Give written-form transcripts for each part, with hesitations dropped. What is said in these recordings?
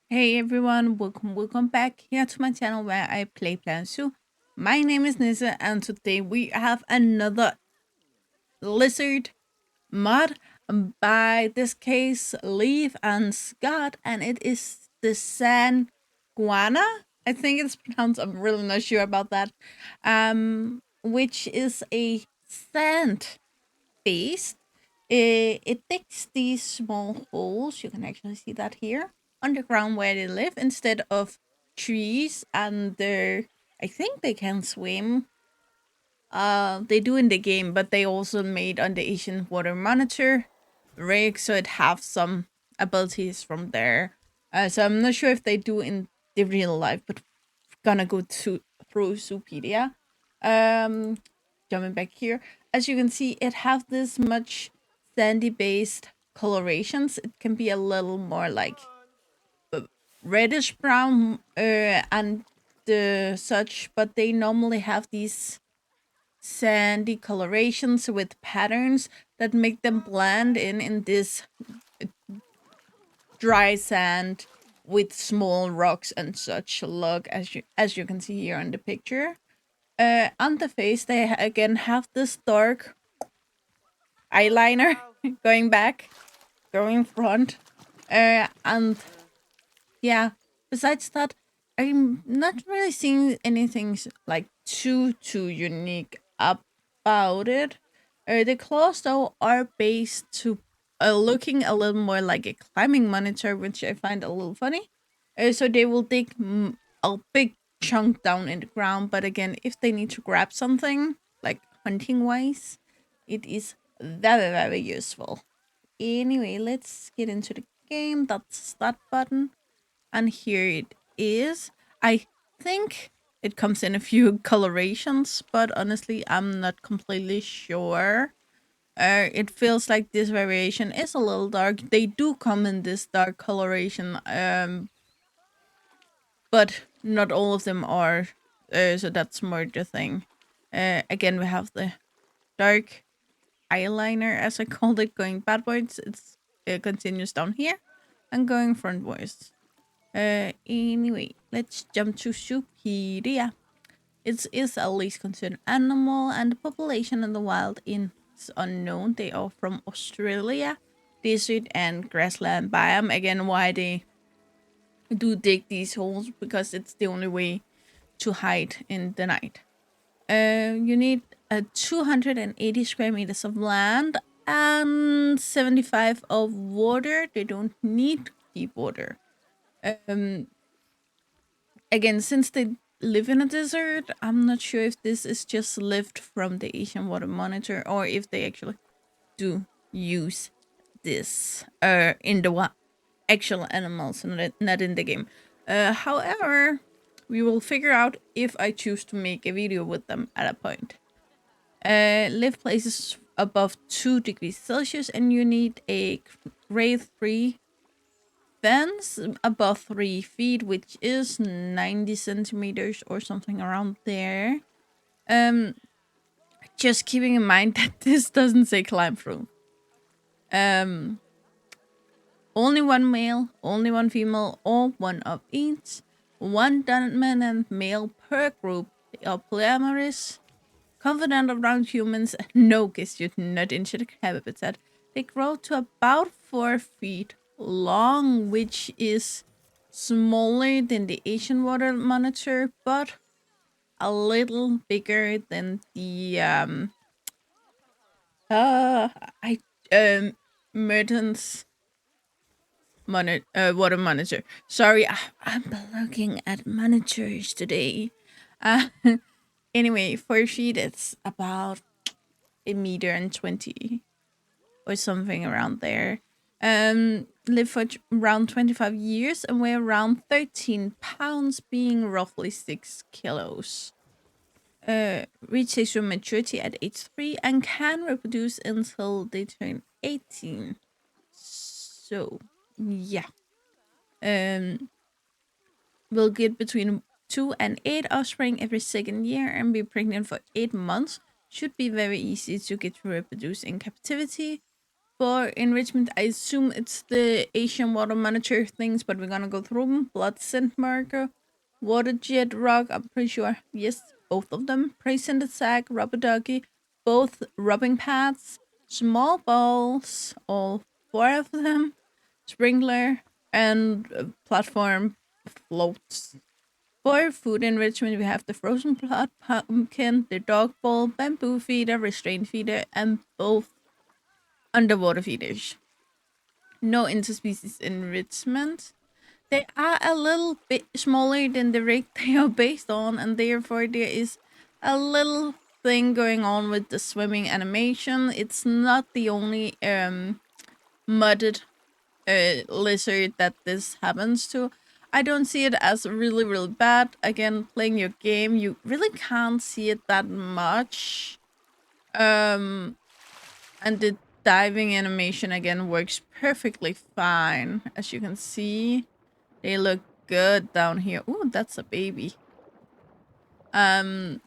Hey everyone, welcome back here to my channel where I play Plan Zoo. My name is Nissa and today we have another lizard mod by this case Leaf and Scott, and it is the Sand Goanna. I think it's pronounced, I'm really not sure about that. Which is a sand beast. It digs these small holes. You can actually see that here underground where they live instead of trees. And I think they can swim. They do in the game, but they also made on the Asian Water Monitor rig, so it have some abilities from there. So I'm not sure if they do in the real life, but gonna go to through Zoopedia. Um, Jumping back here, as you can see, it have this much sandy based colorations. It can be a little more like reddish brown and such, but they normally have these sandy colorations with patterns that make them blend in this dry sand with small rocks and such. Look, as you can see here on the picture. On the face, they again have this dark eyeliner going back, going front, and yeah. Besides that, I'm not really seeing anything like too unique about it. The claws though are based to looking a little more like a climbing monitor, which I find a little funny. So they will dig a big chunk down in the ground, but again, if they need to grab something like hunting wise, it is very useful. Anyway, let's get into the game. That's that button. And here it is. I think it comes in a few colorations, but honestly, I'm not completely sure. It feels like this variation is a little dark. They do come in this dark coloration, but not all of them are. So that's more the thing. Again, we have the dark eyeliner, as I called it, going backwards. It continues down here and going frontwards. Anyway, let's jump to Supiria. It is a least concerned animal, and the population in the wild is unknown. They are from Australia, desert and grassland biome. Again, why they do dig these holes, because it's the only way to hide in the night. You need 280 square meters of land and 75 of water. They don't need deep water. Um, Again, since they live in a desert, I'm not sure if this is just lift from the Asian Water Monitor or if they actually do use this in the actual animals, not in the game. However, we will figure out if I choose to make a video with them at a point. Live places above 2 degrees Celsius, and you need a grade 3 fence above 3 feet, which is 90 centimeters or something around there. Um, just keeping in mind that this doesn't say climb through. Um, Only one male, only one female, or one of each. One dominant male per group. They are polyamorous, confident around humans, no kiss you not into the habitat. They grow to about 4 feet long, which is smaller than the Asian Water Monitor, but a little bigger than the uh I Mertens water monitor. Sorry, I'm looking at monitors today. Uh, anyway, 4 feet, it's about a meter and 20 or something around there. Live for around 25 years and weigh around 13 pounds, being roughly 6 kilos. Reach sexual maturity at age 3 and can reproduce until they turn 18. So, yeah. Um, will get between 2 and 8 offspring every second year and be pregnant for 8 months. Should be very easy to get to reproduce in captivity. For enrichment, I assume it's the Asian water monitor things, but we're gonna go through them. Blood scent marker, water jet rock, I'm pretty sure. Yes, both of them. Prey scented sack, rubber ducky, both rubbing pads, small balls, all four of them, sprinkler, and platform floats. For food enrichment, we have the frozen plot pumpkin, the dog bowl, bamboo feeder, restraint feeder, and both underwater feeders. No interspecies enrichment. They are a little bit smaller than the rig they are based on, and therefore there is a little thing going on with the swimming animation. It's not the only mudded lizard that this happens to. I don't see it as really, really bad. Again, playing your game, you really can't see it that much. Um, and the diving animation again works perfectly fine. As you can see, they look good down here. Ooh, that's a baby. Um,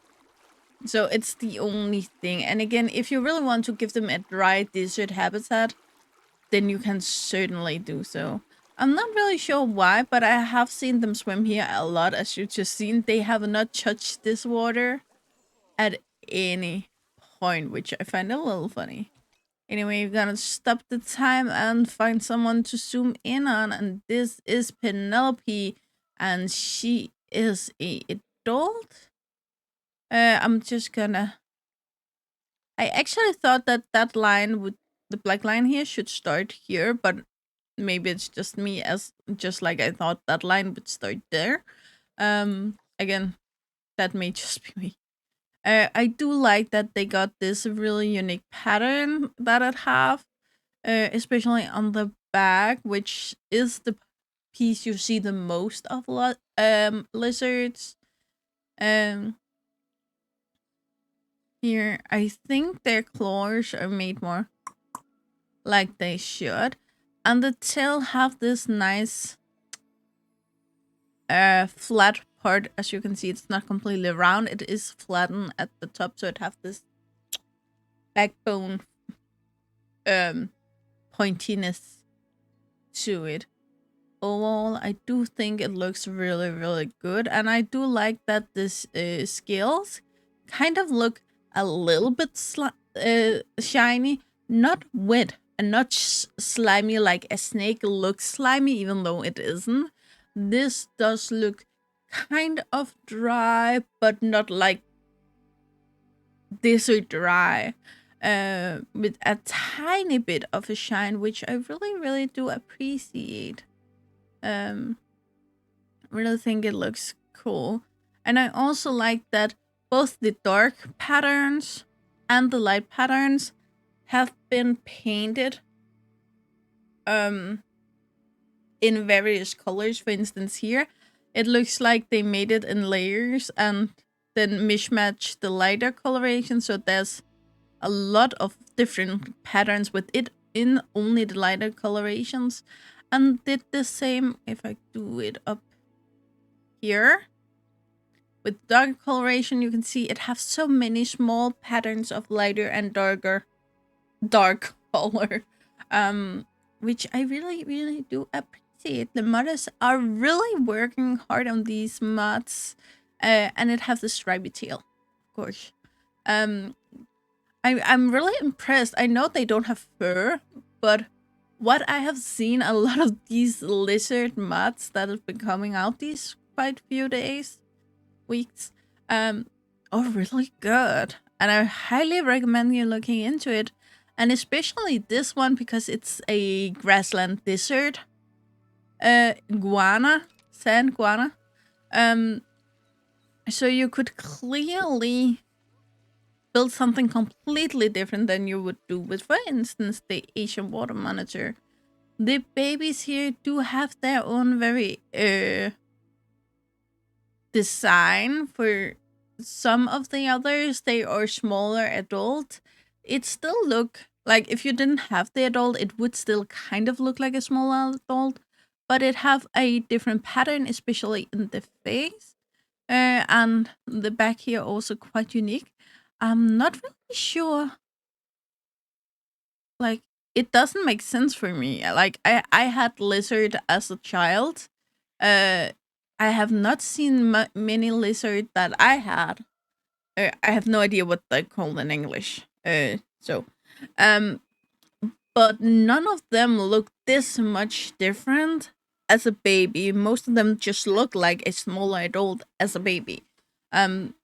so it's the only thing. And again, if you really want to give them a dry desert habitat, then you can certainly do so. I'm not really sure why, but I have seen them swim here a lot. As you just seen, they have not touched this water at any point, which I find a little funny. Anyway, we're gonna stop the time and find someone to zoom in on, and this is Penelope, and she is a adult. I'm just gonna. I actually thought that that line would, the black line here, should start here, but maybe it's just me, as just like I thought that line would start there. Again, that may just be me. I do like that they got this really unique pattern that it have, especially on the back, which is the piece you see the most of lizards. Um, Here, I think their claws are made more like they should, and the tail have this nice flat part. As you can see, it's not completely round, it is flattened at the top, so it have this backbone pointiness to it. Overall, I do think it looks really, really good, and I do like that this scales kind of look a little bit shiny, not wet and not slimy like a snake looks slimy, even though it isn't. This does look kind of dry, but not like desert dry. With a tiny bit of a shine, which I really, really do appreciate. Um, really think it looks cool. And I also like that both the dark patterns and the light patterns have been painted in various colors. For instance, here it looks like they made it in layers and then mismatch the lighter coloration, so there's a lot of different patterns with it in only the lighter colorations, and did the same if I do it up here. With dark coloration, you can see it has so many small patterns of lighter and dark color, which I really, really do appreciate. The modders are really working hard on these mods, and it has the stripy tail, of course. Um, I'm really impressed. I know they don't have fur, but what I have seen a lot of these lizard mods that have been coming out these quite few days, weeks, are really good, and I highly recommend you looking into it, and especially this one because it's a grassland desert guana, sand guana. um so you could clearly build something completely different than you would do with, for instance, the Asian water monitor. The babies here do have their own very design. For some of the others, they are smaller adult. It still look like, if you didn't have the adult, it would still kind of look like a small adult, but it have a different pattern, especially in the face. And the back here also quite unique. I'm not really sure, like, it doesn't make sense for me. Like I had lizard as a child. Uh, I have not seen many lizard that I had. I have no idea what they're called in English. Um, but none of them look this much different as a baby. Most of them just look like a smaller adult as a baby. Um,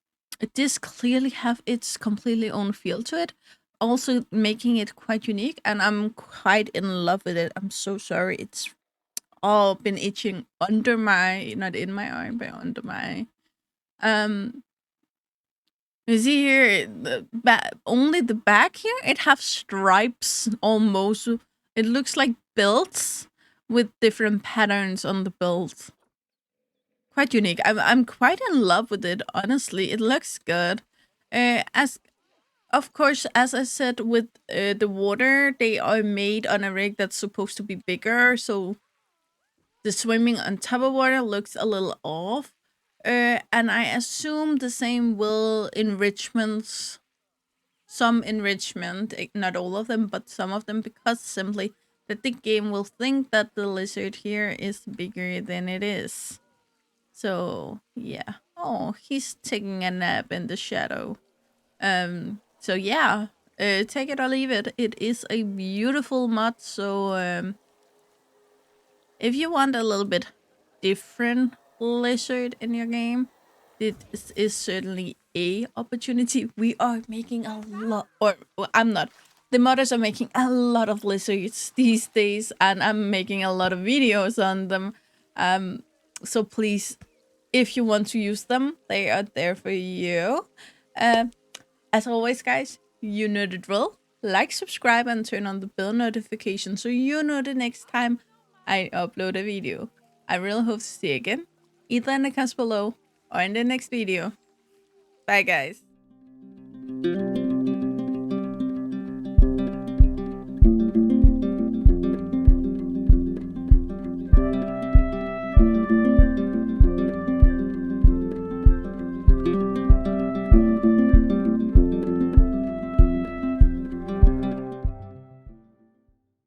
this clearly have its completely own feel to it, also making it quite unique. And I'm quite in love with it. I'm so sorry. It's all been itching under my, not in my arm, but under my. Um, you see here, only the back here, it have stripes almost. It looks like belts with different patterns on the belt. Quite unique. I'm quite in love with it, honestly. It looks good. As of course, as I said, with the water, they are made on a rig that's supposed to be bigger, so the swimming on top of water looks a little off. And I assume the same will enrichments, some enrichment, not all of them, but some of them, because simply that the game will think that the lizard here is bigger than it is. So yeah. Oh, he's taking a nap in the shadow. So yeah, take it or leave it. It is a beautiful mod. So if you want a little bit different lizard in your game, this is certainly a opportunity. We are making a lot, or well, I'm not. The modders are making a lot of lizards these days, and I'm making a lot of videos on them. So please, if you want to use them, they are there for you. Um, as always, guys, you know the drill. Like, subscribe, and turn on the bell notification so you know the next time I upload a video. I really hope to see you again, either in the comments below or in the next video. Bye, guys.